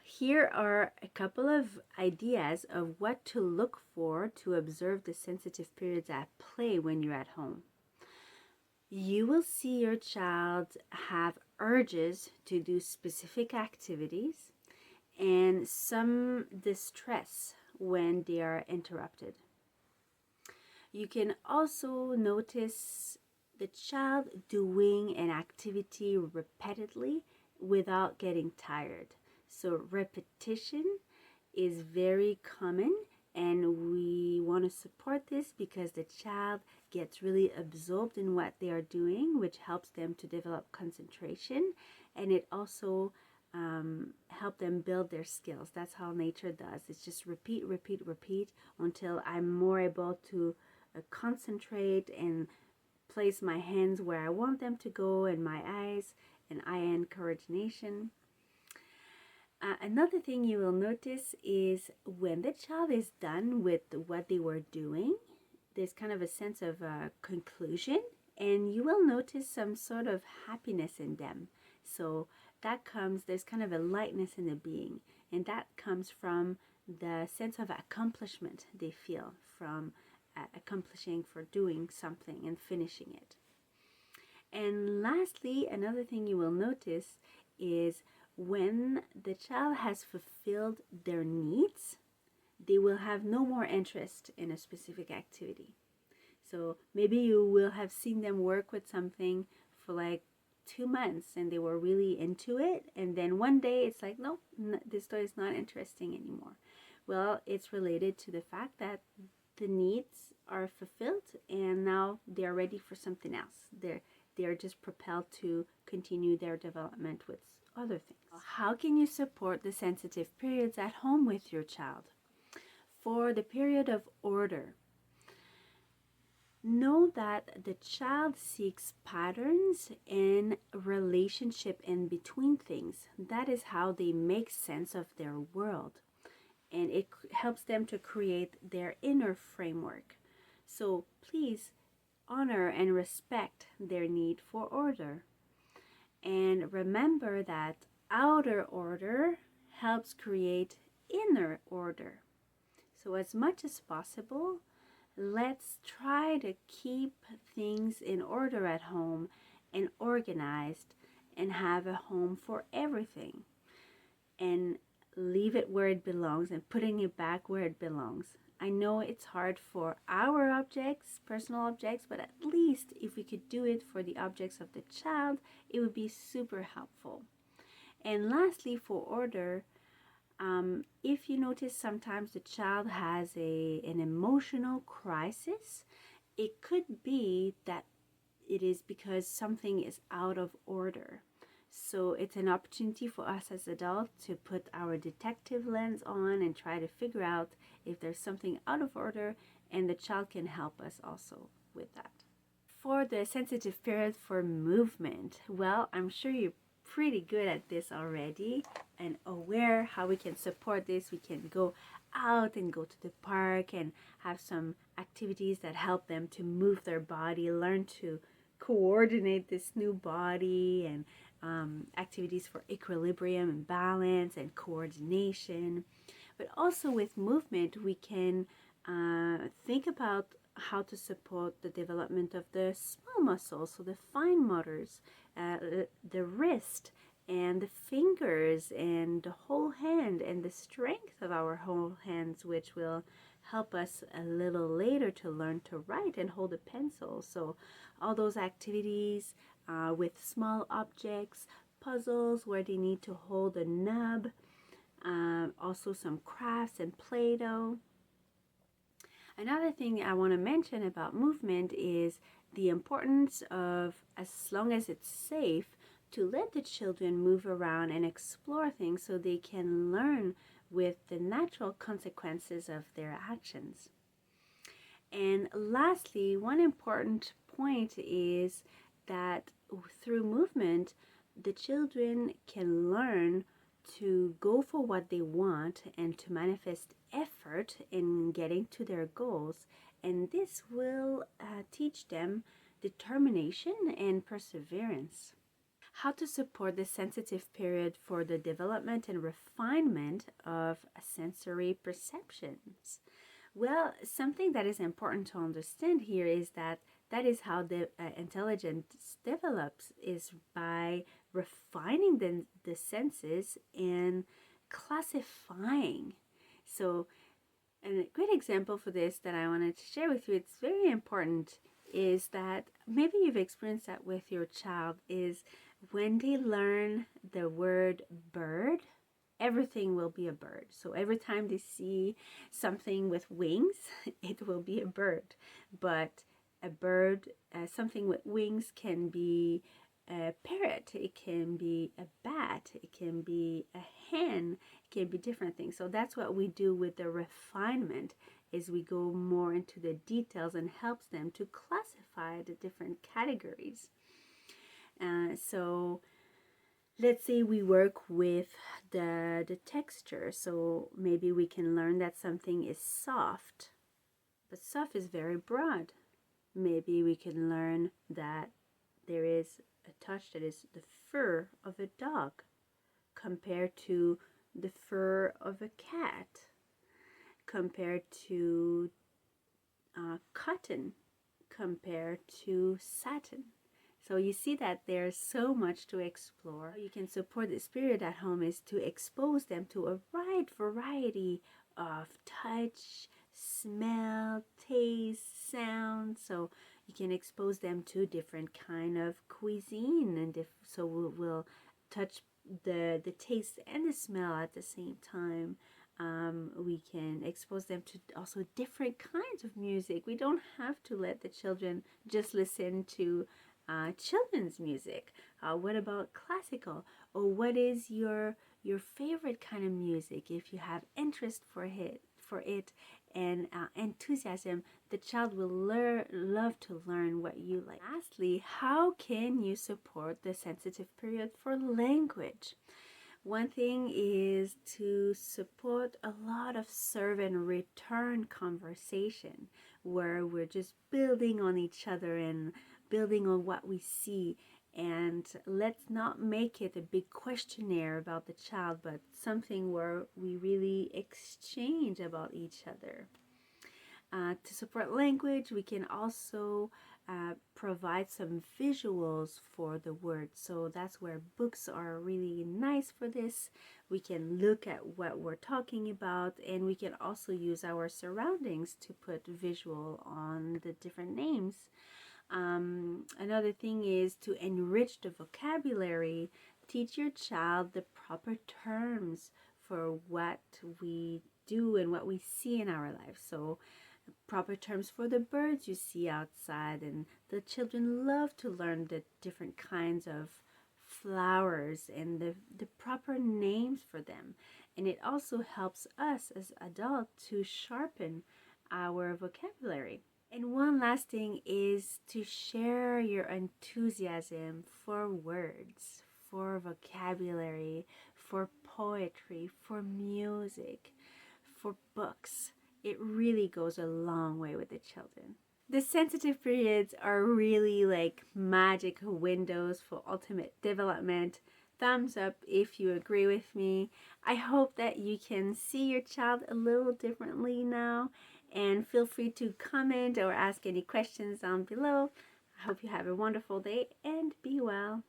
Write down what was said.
Here are a couple of ideas of what to look for to observe the sensitive periods at play when you're at home. You will see your child have urges to do specific activities and some distress when they are interrupted. You can also notice the child doing an activity repeatedly without getting tired. So repetition is very common, and we want to support this because the child gets really absorbed in what they are doing, which helps them to develop concentration, and it also help them build their skills. That's how nature does. It's just repeat, repeat, repeat until I'm more able to concentrate and place my hands where I want them to go and my eyes and eye-hand coordination. Another thing you will notice is when the child is done with what they were doing, there's kind of a sense of conclusion, and you will notice some sort of happiness in them. So there's kind of a lightness in the being, and that comes from the sense of accomplishment they feel from accomplishing, for doing something and finishing it. And lastly, another thing you will notice is when the child has fulfilled their needs, they will have no more interest in a specific activity. So maybe you will have seen them work with something for like 2 months and they were really into it, and then one day it's like, nope, this toy is not interesting anymore. Well, it's related to the fact that the needs are fulfilled and now they are ready for something else. They are just propelled to continue their development with other things. How can you support the sensitive periods at home with your child? For the period of order, know that the child seeks patterns and relationship in between things. That is how they make sense of their world, and it helps them to create their inner framework. So please honor and respect their need for order. And remember that outer order helps create inner order. So as much as possible, let's try to keep things in order at home and organized and have a home for everything. And leave it where it belongs and putting it back where it belongs. I know it's hard for our objects, personal objects, but at least if we could do it for the objects of the child, it would be super helpful. And lastly, for order, if you notice sometimes the child has an emotional crisis, it could be that it is because something is out of order. So it's an opportunity for us as adults to put our detective lens on and try to figure out if there's something out of order, and the child can help us also with that. For the sensitive period for movement, well, I'm sure you're pretty good at this already and aware how we can support this. We can go out and go to the park and have some activities that help them to move their body, learn to coordinate this new body, and activities for equilibrium and balance and coordination. But also with movement, we can think about how to support the development of the small muscles, so the fine motors, the wrist and the fingers and the whole hand and the strength of our whole hands, which will help us a little later to learn to write and hold a pencil. So all those activities with small objects, puzzles where they need to hold a nub, also some crafts and Play-Doh. Another thing I want to mention about movement is the importance of, as long as it's safe, to let the children move around and explore things so they can learn with the natural consequences of their actions. And lastly, one important point is that through movement, the children can learn to go for what they want and to manifest effort in getting to their goals. And this will teach them determination and perseverance. How to support the sensitive period for the development and refinement of sensory perceptions. Well, something that is important to understand here is that is how the intelligence develops, is by refining the senses and classifying. So and a great example for this that I wanted to share with you, it's very important, is that maybe you've experienced that with your child, is when they learn the word bird, everything will be a bird. So every time they see something with wings, it will be a bird. But a bird, something with wings, can be a parrot, it can be a bat, it can be a hen, it can be different things. So that's what we do with the refinement, is we go more into the details and helps them to classify the different categories. So let's say we work with the texture. So maybe we can learn that something is soft, but soft is very broad. Maybe we can learn that there is a touch that is the fur of a dog compared to the fur of a cat, compared to cotton, compared to satin. So you see that there's so much to explore. How you can support the spirit at home is to expose them to a wide variety of touch, smell, taste, sound. So you can expose them to different kind of cuisine, and so we'll touch the taste and the smell at the same time. We can expose them to also different kinds of music. We don't have to let the children just listen to children's music. What about classical? Or what is your favorite kind of music? If you have interest for it and enthusiasm, the child will love to learn what you like. Lastly, how can you support the sensitive period for language? One thing is to support a lot of serve and return conversation, where we're just building on each other and building on what we see. And let's not make it a big questionnaire about the child, but something where we really exchange about each other. To support language, we can also provide some visuals for the words. So that's where books are really nice for this. We can look at what we're talking about, and we can also use our surroundings to put visual on the different names. Another thing is to enrich the vocabulary. Teach your child the proper terms for what we do and what we see in our life. So proper terms for the birds you see outside, and the children love to learn the different kinds of flowers and the proper names for them. And it also helps us as adults to sharpen our vocabulary. And one last thing is to share your enthusiasm for words, for vocabulary, for poetry, for music, for books. It really goes a long way with the children. The sensitive periods are really like magic windows for ultimate development. Thumbs up if you agree with me. I hope that you can see your child a little differently now, and feel free to comment or ask any questions down below. I hope you have a wonderful day and be well.